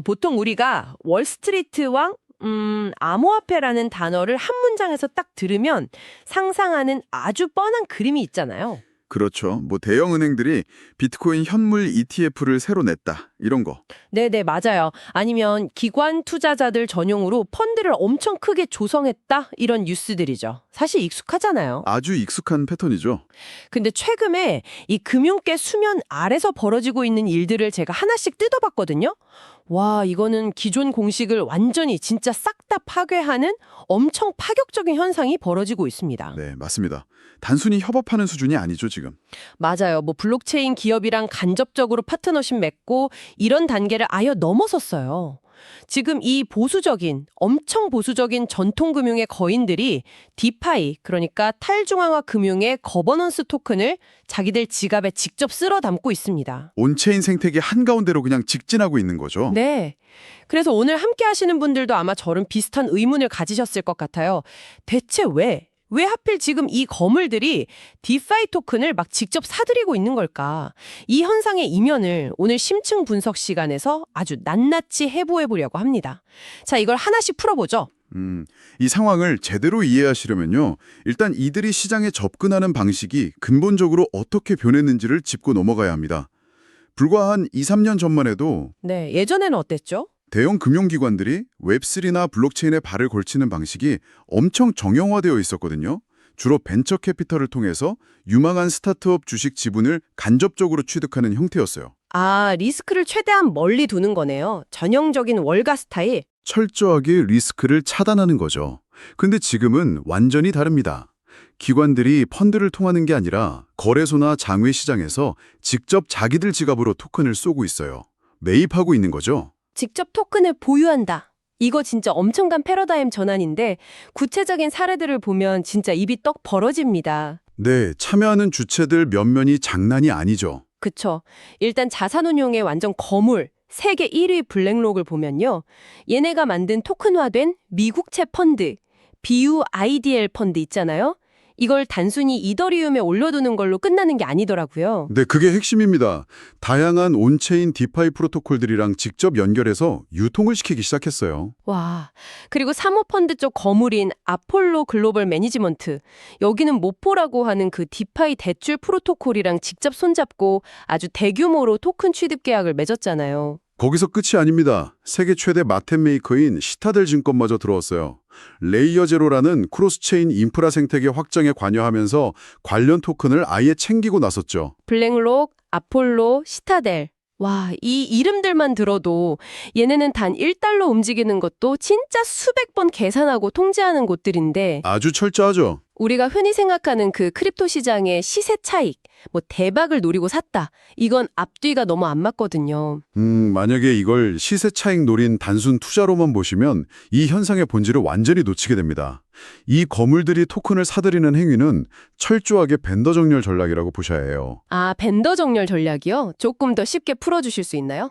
보통 우리가 월스트리트 왕, 암호화폐라는 단어를 한 문장에서 딱 들으면 상상하는 아주 뻔한 그림이 있잖아요. 그렇죠. 뭐 대형 은행들이 비트코인 현물 ETF를 새로 냈다. 이런 거. 네네, 맞아요. 아니면 기관 투자자들 전용으로 펀드를 엄청 크게 조성했다? 이런 뉴스들이죠. 사실 익숙하잖아요. 아주 익숙한 패턴이죠. 근데 최근에 이 금융계 수면 아래서 벌어지고 있는 일들을 제가 하나씩 뜯어봤거든요. 와, 이거는 기존 공식을 완전히 진짜 싹 다 파괴하는 엄청 파격적인 현상이 벌어지고 있습니다. 네, 맞습니다. 단순히 협업하는 수준이 아니죠, 지금. 맞아요. 뭐 블록체인 기업이랑 간접적으로 파트너십 맺고 이런 단계를 아예 넘어섰어요. 지금 이 보수적인, 엄청 보수적인 전통금융의 거인들이 디파이, 그러니까 탈중앙화 금융의 거버넌스 토큰을 자기들 지갑에 직접 쓸어 담고 있습니다. 온체인 생태계 한가운데로 그냥 직진하고 있는 거죠. 네. 그래서 오늘 함께 하시는 분들도 아마 저런 비슷한 의문을 가지셨을 것 같아요. 대체 왜 하필 지금 이 거물들이 디파이 토큰을 막 직접 사들이고 있는 걸까? 이 현상의 이면을 오늘 심층 분석 시간에서 아주 낱낱이 해부해 보려고 합니다. 자, 이걸 하나씩 풀어보죠. 이 상황을 제대로 이해하시려면요. 일단 이들이 시장에 접근하는 방식이 근본적으로 어떻게 변했는지를 짚고 넘어가야 합니다. 불과 한 2, 3년 전만 해도 네, 예전에는 어땠죠? 대형 금융기관들이 웹3나 블록체인에 발을 걸치는 방식이 엄청 정형화되어 있었거든요. 주로 벤처 캐피털을 통해서 유망한 스타트업 주식 지분을 간접적으로 취득하는 형태였어요. 아, 리스크를 최대한 멀리 두는 거네요. 전형적인 월가 스타일. 철저하게 리스크를 차단하는 거죠. 근데 지금은 완전히 다릅니다. 기관들이 펀드를 통하는 게 아니라 거래소나 장외 시장에서 직접 자기들 지갑으로 토큰을 쏘고 있어요. 매입하고 있는 거죠. 직접 토큰을 보유한다. 이거 진짜 엄청난 패러다임 전환인데 구체적인 사례들을 보면 진짜 입이 떡 벌어집니다. 네, 참여하는 주체들 면면이 장난이 아니죠. 그쵸. 일단 자산운용의 완전 거물, 세계 1위 블랙록을 보면요. 얘네가 만든 토큰화된 미국채 펀드, BUIDL 펀드 있잖아요. 이걸 단순히 이더리움에 올려두는 걸로 끝나는 게 아니더라고요. 네, 그게 핵심입니다. 다양한 온체인 디파이 프로토콜들이랑 직접 연결해서 유통을 시키기 시작했어요. 와, 그리고 사모펀드 쪽 거물인 아폴로 글로벌 매니지먼트. 여기는 모포라고 하는 그 디파이 대출 프로토콜이랑 직접 손잡고 아주 대규모로 토큰 취득 계약을 맺었잖아요. 거기서 끝이 아닙니다. 세계 최대 마켓 메이커인 시타델 증권마저 들어왔어요. 레이어 제로라는 크로스체인 인프라 생태계 확장에 관여하면서 관련 토큰을 아예 챙기고 나섰죠. 블랙록, 아폴로, 시타델. 와, 이 이름들만 들어도 얘네는 단 1달러 움직이는 것도 진짜 수백 번 계산하고 통제하는 곳들인데 아주 철저하죠. 우리가 흔히 생각하는 그 크립토 시장의 시세 차익, 뭐 대박을 노리고 샀다. 이건 앞뒤가 너무 안 맞거든요. 만약에 이걸 시세 차익 노린 단순 투자로만 보시면 이 현상의 본질을 완전히 놓치게 됩니다. 이 거물들이 토큰을 사들이는 행위는 철저하게 벤더 정렬 전략이라고 보셔야 해요. 아, 벤더 정렬 전략이요? 조금 더 쉽게 풀어주실 수 있나요?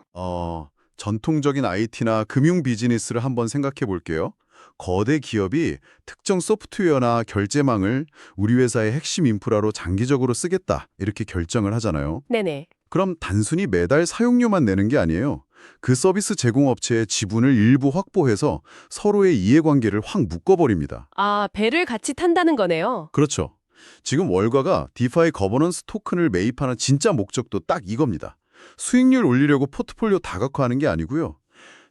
전통적인 IT나 금융 비즈니스를 한번 생각해 볼게요. 거대 기업이 특정 소프트웨어나 결제망을 우리 회사의 핵심 인프라로 장기적으로 쓰겠다 이렇게 결정을 하잖아요. 네네. 그럼 단순히 매달 사용료만 내는 게 아니에요. 그 서비스 제공업체의 지분을 일부 확보해서 서로의 이해관계를 확 묶어버립니다. 아, 배를 같이 탄다는 거네요. 그렇죠. 지금 월가가 디파이 거버넌스 토큰을 매입하는 진짜 목적도 딱 이겁니다. 수익률 올리려고 포트폴리오 다각화하는 게 아니고요.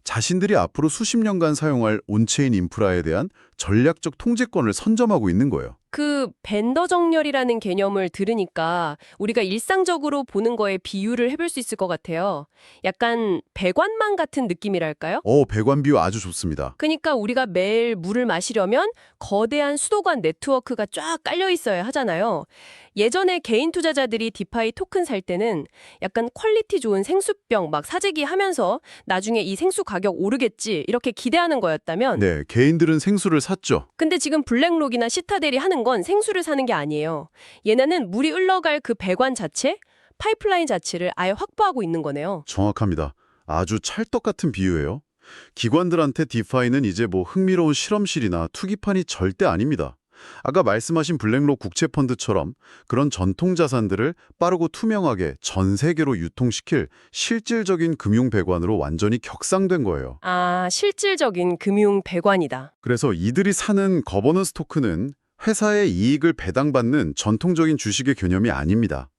자신들이 앞으로 수십 년간 사용할 온체인 인프라에 대한 전략적 통제권을 선점하고 있는 거예요. 그 벤더 정렬이라는 개념을 들으니까 우리가 일상적으로 보는 거에 비유를 해볼 수 있을 것 같아요. 약간 배관망 같은 느낌이랄까요? 배관 비유 아주 좋습니다. 그러니까 우리가 매일 물을 마시려면 거대한 수도관 네트워크가 쫙 깔려 있어야 하잖아요. 예전에 개인 투자자들이 디파이 토큰 살 때는 약간 퀄리티 좋은 생수병 막 사재기 하면서 나중에 이 생수 가격 오르겠지 이렇게 기대하는 거였다면 네, 개인들은 생수를 샀죠. 근데 지금 블랙록이나 시타델이 하는 건 생수를 사는 게 아니에요. 얘네는 물이 흘러갈 그 배관 자체, 파이프라인 자체를 아예 확보하고 있는 거네요. 정확합니다. 아주 찰떡 같은 비유예요. 기관들한테 디파이는 이제 뭐 흥미로운 실험실이나 투기판이 절대 아닙니다. 아까 말씀하신 블랙록 국채펀드처럼 그런 전통 자산들을 빠르고 투명하게 전 세계로 유통시킬 실질적인 금융 배관으로 완전히 격상된 거예요. 아, 실질적인 금융 배관이다. 그래서 이들이 사는 거버넌스 토큰은 회사의 이익을 배당받는 전통적인 주식의 개념이 아닙니다.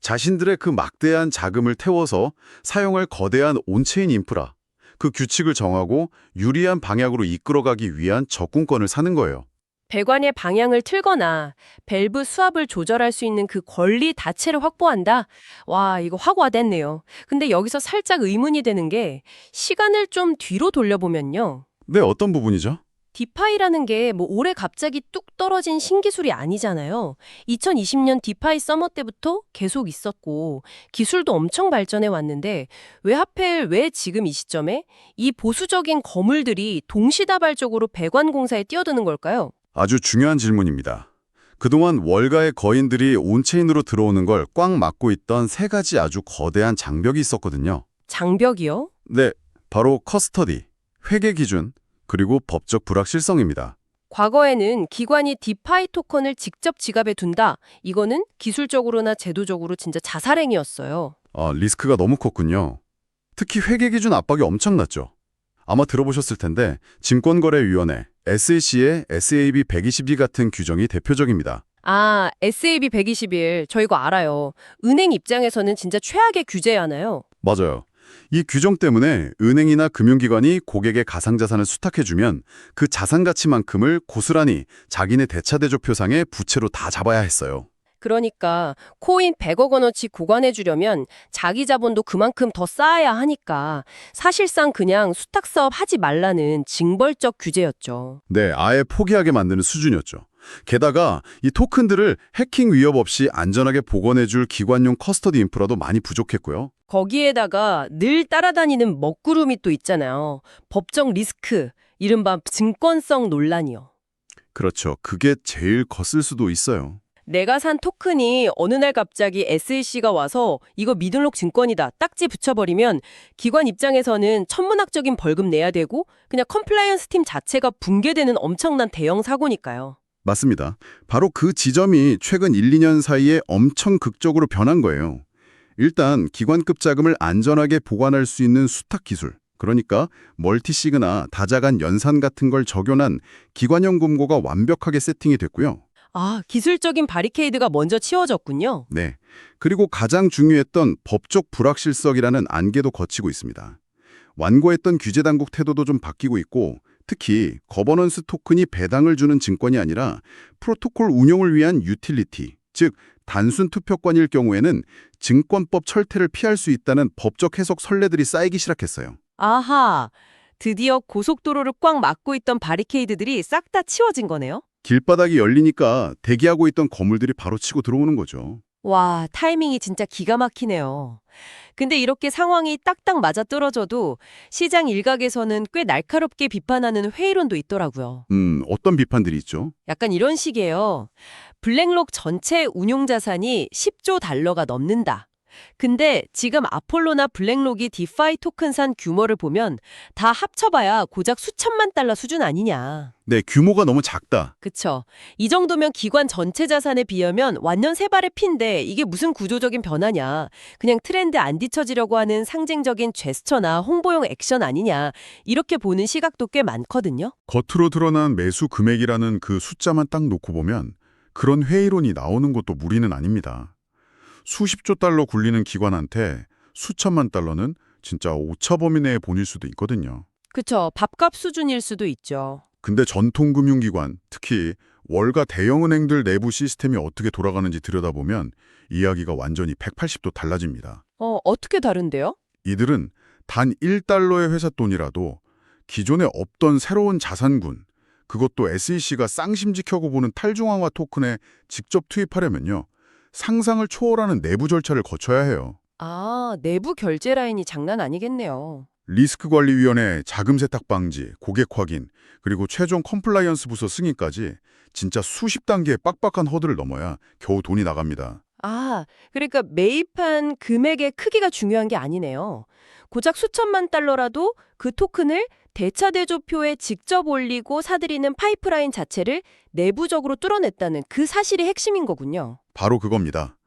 자신들의 그 막대한 자금을 태워서 사용할 거대한 온체인 인프라, 그 규칙을 정하고 유리한 방향으로 이끌어가기 위한 접근권을 사는 거예요. 배관의 방향을 틀거나 밸브 수압을 조절할 수 있는 그 권리 자체를 확보한다? 와, 이거 확 와닿네요. 근데 여기서 살짝 의문이 되는 게 시간을 좀 뒤로 돌려보면요. 네, 어떤 부분이죠? 디파이라는 게 뭐 올해 갑자기 뚝 떨어진 신기술이 아니잖아요. 2020년 디파이 서머 때부터 계속 있었고 기술도 엄청 발전해 왔는데 왜 하필 왜 지금 이 시점에 이 보수적인 거물들이 동시다발적으로 배관 공사에 뛰어드는 걸까요? 아주 중요한 질문입니다. 그동안 월가의 거인들이 온체인으로 들어오는 걸 꽉 막고 있던 세 가지 아주 거대한 장벽이 있었거든요. 장벽이요? 네, 바로 커스터디, 회계 기준, 그리고 법적 불확실성입니다. 과거에는 기관이 디파이 토큰을 직접 지갑에 둔다. 이거는 기술적으로나 제도적으로 진짜 자살행위였어요. 리스크가 너무 컸군요. 특히 회계 기준 압박이 엄청났죠. 아마 들어보셨을 텐데 증권거래위원회, SEC의 SAB 122 같은 규정이 대표적입니다. 아, SAB 121. 저 이거 알아요. 은행 입장에서는 진짜 최악의 규제잖아요. 맞아요. 이 규정 때문에 은행이나 금융기관이 고객의 가상자산을 수탁해주면 그 자산 가치만큼을 고스란히 자기네 대차대조표상의 부채로 다 잡아야 했어요. 그러니까 코인 100억 원어치 구간해 주려면 자기 자본도 그만큼 더 쌓아야 하니까 사실상 그냥 수탁 사업 하지 말라는 징벌적 규제였죠. 네, 아예 포기하게 만드는 수준이었죠. 게다가 이 토큰들을 해킹 위협 없이 안전하게 복원해줄 기관용 커스터디 인프라도 많이 부족했고요. 거기에다가 늘 따라다니는 먹구름이 또 있잖아요. 법적 리스크, 이른바 증권성 논란이요. 그렇죠. 그게 제일 거슬 수도 있어요. 내가 산 토큰이 어느 날 갑자기 SEC가 와서 이거 미들록 증권이다 딱지 붙여버리면 기관 입장에서는 천문학적인 벌금 내야 되고 그냥 컴플라이언스 팀 자체가 붕괴되는 엄청난 대형 사고니까요. 맞습니다. 바로 그 지점이 최근 1, 2년 사이에 엄청 극적으로 변한 거예요. 일단 기관급 자금을 안전하게 보관할 수 있는 수탁 기술, 그러니까 멀티시그나 다자간 연산 같은 걸 적용한 기관형 금고가 완벽하게 세팅이 됐고요. 아, 기술적인 바리케이드가 먼저 치워졌군요. 네. 그리고 가장 중요했던 법적 불확실성이라는 안개도 거치고 있습니다. 완고했던 규제 당국 태도도 좀 바뀌고 있고 특히 거버넌스 토큰이 배당을 주는 증권이 아니라 프로토콜 운영을 위한 유틸리티, 즉 단순 투표권일 경우에는 증권법 철퇴를 피할 수 있다는 법적 해석 선례들이 쌓이기 시작했어요. 아하, 드디어 고속도로를 꽉 막고 있던 바리케이드들이 싹 다 치워진 거네요. 길바닥이 열리니까 대기하고 있던 건물들이 바로 치고 들어오는 거죠. 와, 타이밍이 진짜 기가 막히네요. 근데 이렇게 상황이 딱딱 맞아떨어져도 시장 일각에서는 꽤 날카롭게 비판하는 회의론도 있더라고요. 어떤 비판들이 있죠? 약간 이런 식이에요. 블랙록 전체 운용 자산이 10조 달러가 넘는다. 근데 지금 아폴로나 블랙록이 디파이 토큰 산 규모를 보면 다 합쳐봐야 고작 수천만 달러 수준 아니냐. 네, 규모가 너무 작다. 그쵸. 이 정도면 기관 전체 자산에 비하면 완전 세 발의 피인데 이게 무슨 구조적인 변화냐. 그냥 트렌드 안 뒤처지려고 하는 상징적인 제스처나 홍보용 액션 아니냐. 이렇게 보는 시각도 꽤 많거든요. 겉으로 드러난 매수 금액이라는 그 숫자만 딱 놓고 보면 그런 회의론이 나오는 것도 무리는 아닙니다. 수십조 달러 굴리는 기관한테 수천만 달러는 진짜 오차 범위 내에 보일 수도 있거든요. 그쵸. 밥값 수준일 수도 있죠. 근데 전통금융기관, 특히 월가 대형은행들 내부 시스템이 어떻게 돌아가는지 들여다보면 이야기가 완전히 180도 달라집니다. 어떻게 다른데요? 이들은 단 1달러의 회사 돈이라도 기존에 없던 새로운 자산군, 그것도 SEC가 쌍심지켜고 보는 탈중앙화 토큰에 직접 투입하려면요. 상상을 초월하는 내부 절차를 거쳐야 해요. 아, 내부 결제 라인이 장난 아니겠네요. 리스크관리위원회 자금 세탁 방지, 고객 확인, 그리고 최종 컴플라이언스 부서 승인까지 진짜 수십 단계의 빡빡한 허들을 넘어야 겨우 돈이 나갑니다. 아, 그러니까 매입한 금액의 크기가 중요한 게 아니네요. 고작 수천만 달러라도 그 토큰을 대차대조표에 직접 올리고 사들이는 파이프라인 자체를 내부적으로 뚫어냈다는 그 사실이 핵심인 거군요. 바로 그겁니다.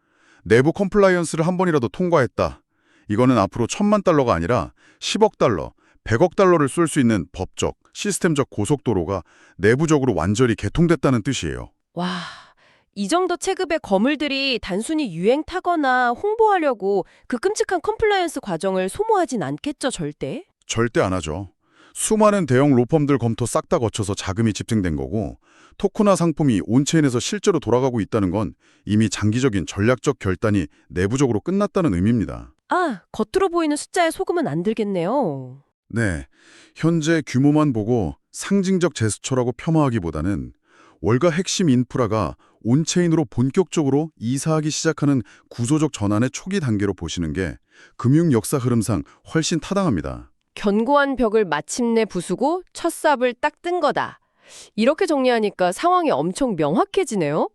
내부 컴플라이언스를 한 번이라도 통과했다. 이거는 앞으로 1,000만 달러가 아니라 10억 달러, 100억 달러를 쏠 수 있는 법적, 시스템적 고속도로가 내부적으로 완전히 개통됐다는 뜻이에요. 와, 이 정도 체급의 거물들이 단순히 유행 타거나 홍보하려고 그 끔찍한 컴플라이언스 과정을 소모하진 않겠죠, 절대? 절대 안 하죠. 수많은 대형 로펌들 검토 싹 다 거쳐서 자금이 집중된 거고 토큰화 상품이 온체인에서 실제로 돌아가고 있다는 건 이미 장기적인 전략적 결단이 내부적으로 끝났다는 의미입니다. 아, 겉으로 보이는 숫자에 속으면 안 들겠네요. 네, 현재 규모만 보고 상징적 제스처라고 폄하하기보다는 월가 핵심 인프라가 온체인으로 본격적으로 이사하기 시작하는 구조적 전환의 초기 단계로 보시는 게 금융 역사 흐름상 훨씬 타당합니다. 견고한 벽을 마침내 부수고 첫 삽을 딱 뜬 거다. 이렇게 정리하니까 상황이 엄청 명확해지네요.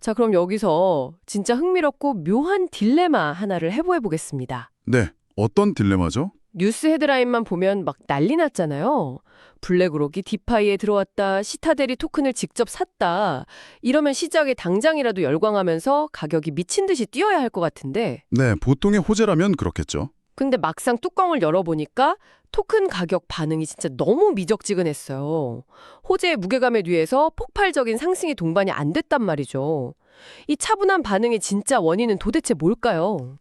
자, 그럼 여기서 진짜 흥미롭고 묘한 딜레마 하나를 해보겠습니다. 네, 어떤 딜레마죠? 뉴스 헤드라인만 보면 막 난리 났잖아요. 블랙록이 디파이에 들어왔다, 시타델이 토큰을 직접 샀다. 이러면 시장에 당장이라도 열광하면서 가격이 미친 듯이 뛰어야 할 것 같은데. 네, 보통의 호재라면 그렇겠죠. 근데 막상 뚜껑을 열어보니까 토큰 가격 반응이 진짜 너무 미적지근했어요. 호재의 무게감에 의해서 폭발적인 상승이 동반이 안 됐단 말이죠. 이 차분한 반응의 진짜 원인은 도대체 뭘까요?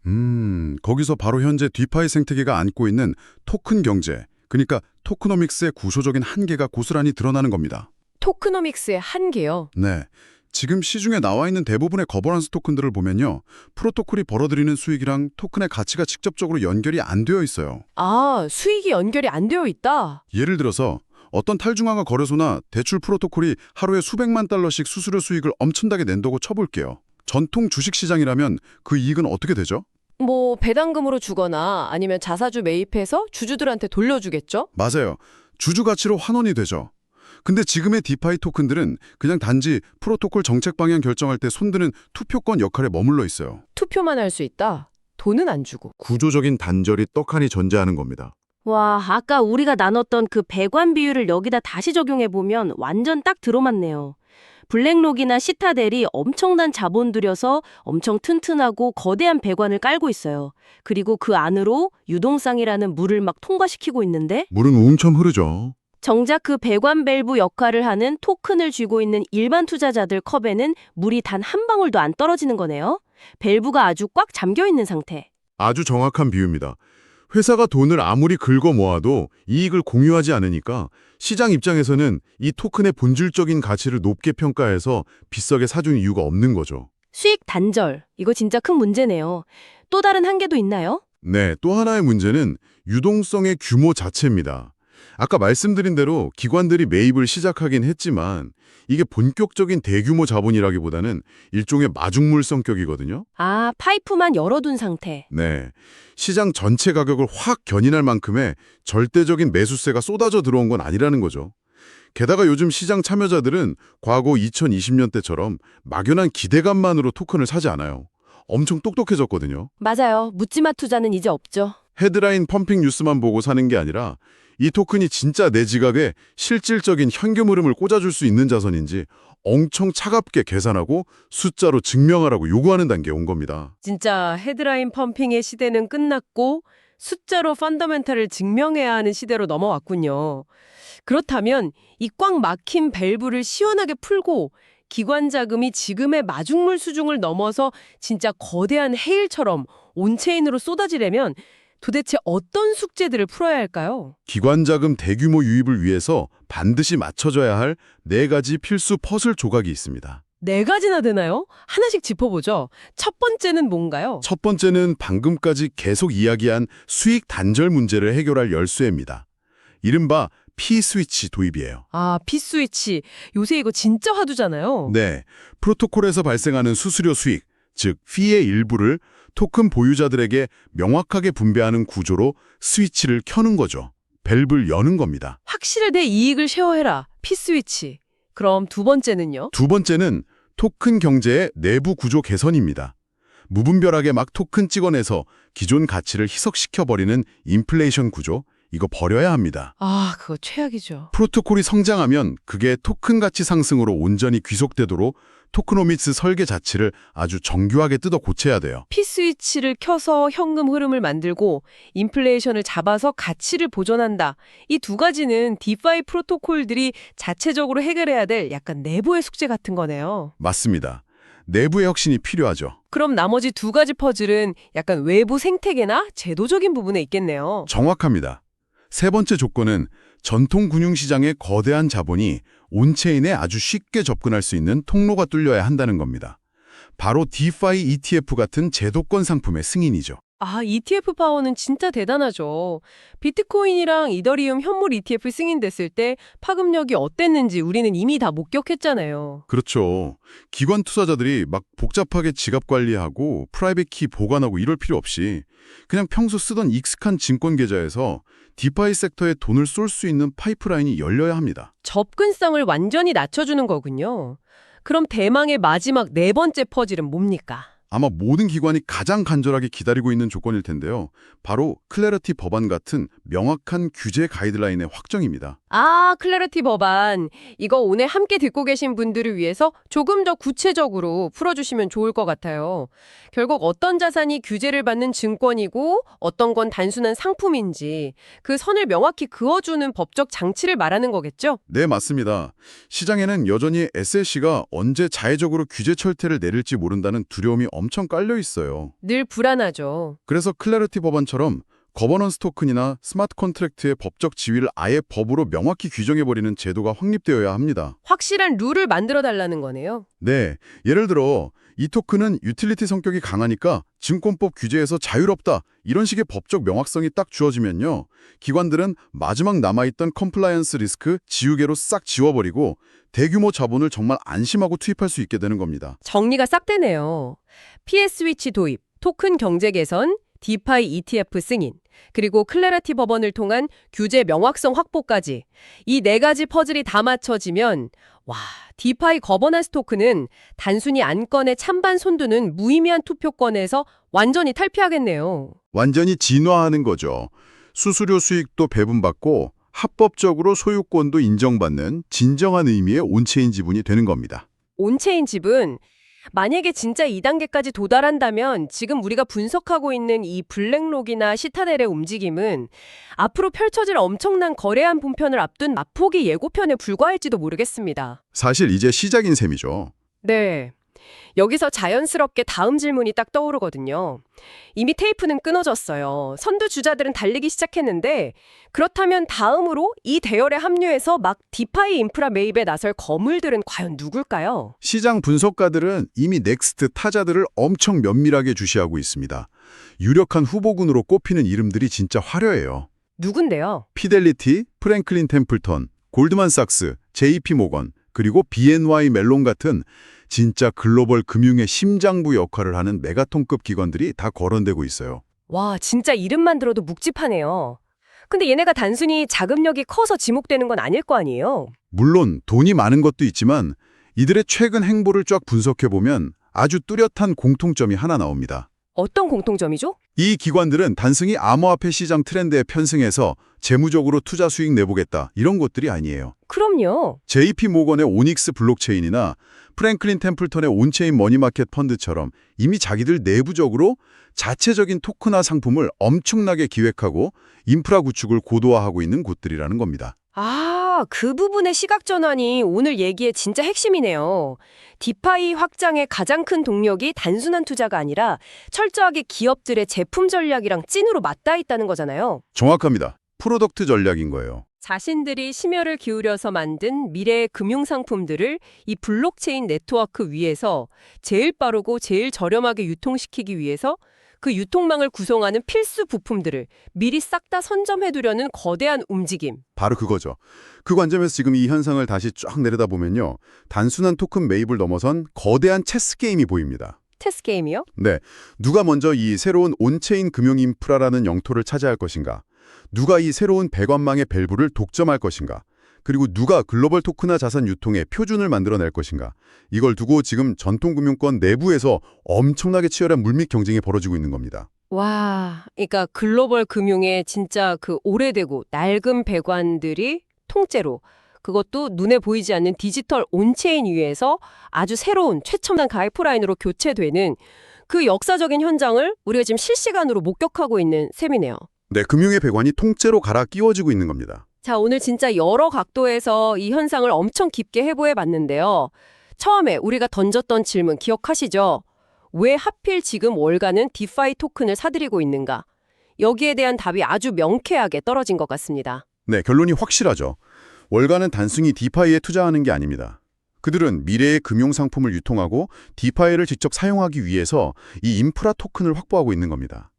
거기서 바로 현재 디파이 생태계가 안고 있는 토큰 경제, 그러니까 토크노믹스의 구조적인 한계가 고스란히 드러나는 겁니다. 토크노믹스의 한계요. 네, 지금 시중에 나와 있는 대부분의 거버넌스 토큰들을 보면요. 프로토콜이 벌어들이는 수익이랑 토큰의 가치가 직접적으로 연결이 안 되어 있어요. 아, 수익이 연결이 안 되어 있다. 예를 들어서 어떤 탈중앙화 거래소나 대출 프로토콜이 하루에 수백만 달러씩 수수료 수익을 엄청나게 낸다고 쳐볼게요. 전통 주식시장이라면 그 이익은 어떻게 되죠? 뭐 배당금으로 주거나 아니면 자사주 매입해서 주주들한테 돌려주겠죠? 맞아요. 주주 가치로 환원이 되죠. 근데 지금의 디파이 토큰들은 그냥 단지 프로토콜 정책 방향 결정할 때 손드는 투표권 역할에 머물러 있어요. 투표만 할 수 있다. 돈은 안 주고. 구조적인 단절이 떡하니 존재하는 겁니다. 와, 아까 우리가 나눴던 그 배관 비율을 여기다 다시 적용해보면 완전 딱 들어맞네요. 블랙록이나 시타델이 엄청난 자본 들여서 엄청 튼튼하고 거대한 배관을 깔고 있어요. 그리고 그 안으로 유동성이라는 물을 막 통과시키고 있는데 물은 웅첨 흐르죠. 정작 그 배관 밸브 역할을 하는 토큰을 쥐고 있는 일반 투자자들 컵에는 물이 단 한 방울도 안 떨어지는 거네요. 밸브가 아주 꽉 잠겨 있는 상태. 아주 정확한 비유입니다. 회사가 돈을 아무리 긁어 모아도 이익을 공유하지 않으니까 시장 입장에서는 이 토큰의 본질적인 가치를 높게 평가해서 비싸게 사준 이유가 없는 거죠. 수익 단절. 이거 진짜 큰 문제네요. 또 다른 한계도 있나요? 네, 또 하나의 문제는 유동성의 규모 자체입니다. 아까 말씀드린 대로 기관들이 매입을 시작하긴 했지만 이게 본격적인 대규모 자본이라기보다는 일종의 마중물 성격이거든요. 아, 파이프만 열어둔 상태. 네, 시장 전체 가격을 확 견인할 만큼의 절대적인 매수세가 쏟아져 들어온 건 아니라는 거죠. 게다가 요즘 시장 참여자들은 과거 2020년 때처럼 막연한 기대감만으로 토큰을 사지 않아요. 엄청 똑똑해졌거든요. 맞아요. 묻지마 투자는 이제 없죠. 헤드라인 펌핑 뉴스만 보고 사는 게 아니라 이 토큰이 진짜 내 지갑에 실질적인 현금 흐름을 꽂아줄 수 있는 자산인지 엄청 차갑게 계산하고 숫자로 증명하라고 요구하는 단계에 온 겁니다. 진짜 헤드라인 펌핑의 시대는 끝났고 숫자로 펀더멘탈을 증명해야 하는 시대로 넘어왔군요. 그렇다면 이 꽉 막힌 밸브를 시원하게 풀고 기관 자금이 지금의 마중물 수준을 넘어서 진짜 거대한 해일처럼 온체인으로 쏟아지려면 도대체 어떤 숙제들을 풀어야 할까요? 기관 자금 대규모 유입을 위해서 반드시 맞춰줘야 할 4가지 필수 퍼즐 조각이 있습니다. 4가지나 되나요? 하나씩 짚어보죠. 첫 번째는 뭔가요? 첫 번째는 방금까지 계속 이야기한 수익 단절 문제를 해결할 열쇠입니다. 이른바 P-스위치 도입이에요. 아, P-스위치. 요새 이거 진짜 화두잖아요. 네, 프로토콜에서 발생하는 수수료 수익, 즉 피의 일부를 토큰 보유자들에게 명확하게 분배하는 구조로 스위치를 켜는 거죠. 밸브를 여는 겁니다. 확실히 내 이익을 쉐어해라. P-스위치. 그럼 두 번째는요? 두 번째는 토큰 경제의 내부 구조 개선입니다. 무분별하게 막 토큰 찍어내서 기존 가치를 희석시켜버리는 인플레이션 구조, 이거 버려야 합니다. 아, 그거 최악이죠. 프로토콜이 성장하면 그게 토큰 가치 상승으로 온전히 귀속되도록 토크노미스 설계 자체를 아주 정교하게 뜯어 고쳐야 돼요. P-스위치를 켜서 현금 흐름을 만들고 인플레이션을 잡아서 가치를 보존한다. 이 두 가지는 디파이 프로토콜들이 자체적으로 해결해야 될 약간 내부의 숙제 같은 거네요. 맞습니다. 내부의 혁신이 필요하죠. 그럼 나머지 두 가지 퍼즐은 약간 외부 생태계나 제도적인 부분에 있겠네요. 정확합니다. 세 번째 조건은 전통 금융시장의 거대한 자본이 온체인에 아주 쉽게 접근할 수 있는 통로가 뚫려야 한다는 겁니다. 바로 디파이 ETF 같은 제도권 상품의 승인이죠. 아, ETF 파워는 진짜 대단하죠. 비트코인이랑 이더리움 현물 ETF 승인됐을 때 파급력이 어땠는지 우리는 이미 다 목격했잖아요. 그렇죠. 기관 투자자들이 막 복잡하게 지갑 관리하고 프라이빗 키 보관하고 이럴 필요 없이 그냥 평소 쓰던 익숙한 증권 계좌에서 디파이 섹터에 돈을 쏠 수 있는 파이프라인이 열려야 합니다. 접근성을 완전히 낮춰주는 거군요. 그럼 대망의 마지막 네 번째 퍼즐은 뭡니까? 아마 모든 기관이 가장 간절하게 기다리고 있는 조건일 텐데요. 바로 클래리티 법안 같은 명확한 규제 가이드라인의 확정입니다. 아, 클래리티 법안. 이거 오늘 함께 듣고 계신 분들을 위해서 조금 더 구체적으로 풀어주시면 좋을 것 같아요. 결국 어떤 자산이 규제를 받는 증권이고 어떤 건 단순한 상품인지 그 선을 명확히 그어주는 법적 장치를 말하는 거겠죠? 네, 맞습니다. 시장에는 여전히 SEC가 언제 자해적으로 규제 철퇴를 내릴지 모른다는 두려움이 엄청 깔려 있어요. 늘 불안하죠. 그래서 클래리티 법안처럼 거버넌스 토큰이나 스마트 컨트랙트의 법적 지위를 아예 법으로 명확히 규정해버리는 제도가 확립되어야 합니다. 확실한 룰을 만들어 달라는 거네요. 네, 예를 들어 이 토큰은 유틸리티 성격이 강하니까 증권법 규제에서 자유롭다 이런 식의 법적 명확성이 딱 주어지면요. 기관들은 마지막 남아있던 컴플라이언스 리스크 지우개로 싹 지워버리고 대규모 자본을 정말 안심하고 투입할 수 있게 되는 겁니다. 정리가 싹 되네요. PS-스위치 도입, 토큰 경제 개선, 디파이 ETF 승인, 그리고 클래리티 법원을 통한 규제 명확성 확보까지 이 네 가지 퍼즐이 다 맞춰지면 와, 디파이 거버넌스 토큰은 단순히 안건에 찬반 손두는 무의미한 투표권에서 완전히 탈피하겠네요. 완전히 진화하는 거죠. 수수료 수익도 배분받고 합법적으로 소유권도 인정받는 진정한 의미의 온체인 지분이 되는 겁니다. 온체인 지분, 만약에 진짜 2단계까지 도달한다면 지금 우리가 분석하고 있는 이 블랙록이나 시타델의 움직임은 앞으로 펼쳐질 엄청난 거래한 분편을 앞둔 마포기 예고편에 불과할지도 모르겠습니다. 사실 이제 시작인 셈이죠. 네. 여기서 자연스럽게 다음 질문이 딱 떠오르거든요. 이미 테이프는 끊어졌어요. 선두 주자들은 달리기 시작했는데 그렇다면 다음으로 이 대열에 합류해서 막 디파이 인프라 매입에 나설 거물들은 과연 누굴까요? 시장 분석가들은 이미 넥스트 타자들을 엄청 면밀하게 주시하고 있습니다. 유력한 후보군으로 꼽히는 이름들이 진짜 화려해요. 누군데요? 피델리티, 프랭클린 템플턴, 골드만삭스, JP 모건, 그리고 BNY 멜론 같은 진짜 글로벌 금융의 심장부 역할을 하는 메가톤급 기관들이 다 거론되고 있어요. 와, 진짜 이름만 들어도 묵직하네요. 근데 얘네가 단순히 자금력이 커서 지목되는 건 아닐 거 아니에요? 물론 돈이 많은 것도 있지만 이들의 최근 행보를 쫙 분석해보면 아주 뚜렷한 공통점이 하나 나옵니다. 어떤 공통점이죠? 이 기관들은 단순히 암호화폐 시장 트렌드에 편승해서 재무적으로 투자 수익 내보겠다 이런 것들이 아니에요. 그럼요. JP 모건의 오닉스 블록체인이나 프랭클린 템플턴의 온체인 머니마켓 펀드처럼 이미 자기들 내부적으로 자체적인 토큰화 상품을 엄청나게 기획하고 인프라 구축을 고도화하고 있는 곳들이라는 겁니다. 아, 그 부분의 시각 전환이 오늘 얘기의 진짜 핵심이네요. 디파이 확장의 가장 큰 동력이 단순한 투자가 아니라 철저하게 기업들의 제품 전략이랑 찐으로 맞닿아 있다는 거잖아요. 정확합니다. 프로덕트 전략인 거예요. 자신들이 심혈을 기울여서 만든 미래의 금융상품들을 이 블록체인 네트워크 위에서 제일 빠르고 제일 저렴하게 유통시키기 위해서 그 유통망을 구성하는 필수 부품들을 미리 싹 다 선점해두려는 거대한 움직임. 바로 그거죠. 그 관점에서 지금 이 현상을 다시 쫙 내려다보면요. 단순한 토큰 매입을 넘어선 거대한 체스 게임이 보입니다. 체스 게임이요? 네, 누가 먼저 이 새로운 온체인 금융 인프라라는 영토를 차지할 것인가? 누가 이 새로운 배관망의 밸브를 독점할 것인가? 그리고 누가 글로벌 토크나 자산 유통의 표준을 만들어낼 것인가. 이걸 두고 지금 전통금융권 내부에서 엄청나게 치열한 물밑 경쟁이 벌어지고 있는 겁니다. 와, 그러니까 글로벌 금융의 진짜 그 오래되고 낡은 배관들이 통째로 그것도 눈에 보이지 않는 디지털 온체인 위에서 아주 새로운 최첨단 가이프라인으로 교체되는 그 역사적인 현장을 우리가 지금 실시간으로 목격하고 있는 셈이네요. 네, 금융의 배관이 통째로 갈아 끼워지고 있는 겁니다. 자, 오늘 진짜 여러 각도에서 이 현상을 엄청 깊게 해부해 봤는데요. 처음에 우리가 던졌던 질문 기억하시죠? 왜 하필 지금 월가는 디파이 토큰을 사들이고 있는가? 여기에 대한 답이 아주 명쾌하게 떨어진 것 같습니다. 네, 결론이 확실하죠. 월가는 단순히 디파이에 투자하는 게 아닙니다. 그들은 미래의 금융 상품을 유통하고 디파이를 직접 사용하기 위해서 이 인프라 토큰을 확보하고 있는 겁니다.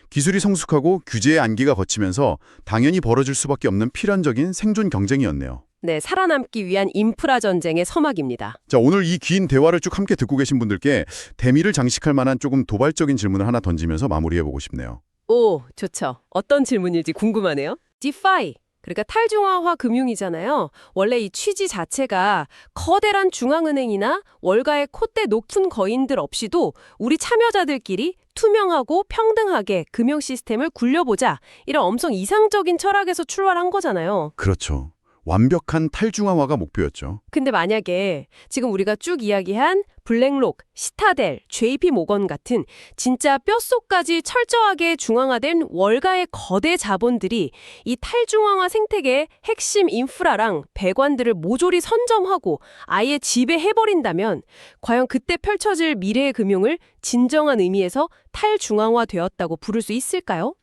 기술이 성숙하고 규제의 안기가 거치면서 당연히 벌어질 수밖에 없는 필연적인 생존 경쟁이었네요. 네, 살아남기 위한 인프라 전쟁의 서막입니다. 자, 오늘 이 긴 대화를 쭉 함께 듣고 계신 분들께 대미를 장식할 만한 조금 도발적인 질문을 하나 던지면서 마무리해보고 싶네요. 오, 좋죠. 어떤 질문일지 궁금하네요. 디파이, 그러니까 탈중앙화 금융이잖아요. 원래 이 취지 자체가 커다란 중앙은행이나 월가의 콧대 높은 거인들 없이도 우리 참여자들끼리 투명하고 평등하게 금융 시스템을 굴려보자. 이런 엄청 이상적인 철학에서 출발한 거잖아요. 그렇죠. 완벽한 탈중앙화가 목표였죠. 근데 만약에 지금 우리가 쭉 이야기한 블랙록, 시타델, JP 모건 같은 진짜 뼛속까지 철저하게 중앙화된 월가의 거대 자본들이 이 탈중앙화 생태계의 핵심 인프라랑 배관들을 모조리 선점하고 아예 지배해버린다면 과연 그때 펼쳐질 미래의 금융을 진정한 의미에서 탈중앙화되었다고 부를 수 있을까요?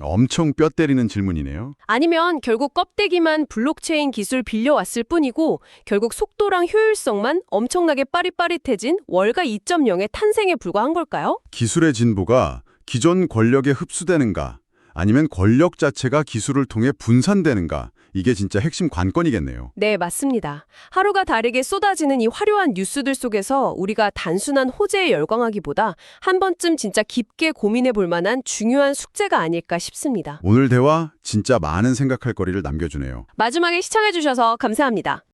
엄청 뼈 때리는 질문이네요. 아니면 결국 껍데기만 블록체인 기술 빌려왔을 뿐이고 결국 속도랑 효율성만 엄청나게 빠릿빠릿해진 월가 2.0의 탄생에 불과한 걸까요? 기술의 진보가 기존 권력에 흡수되는가 아니면 권력 자체가 기술을 통해 분산되는가 이게 진짜 핵심 관건이겠네요. 네, 맞습니다. 하루가 다르게 쏟아지는 이 화려한 뉴스들 속에서 우리가 단순한 호재에 열광하기보다 한 번쯤 진짜 깊게 고민해 볼 만한 중요한 숙제가 아닐까 싶습니다. 오늘 대화 진짜 많은 생각할 거리를 남겨주네요. 마지막에 시청해 주셔서 감사합니다.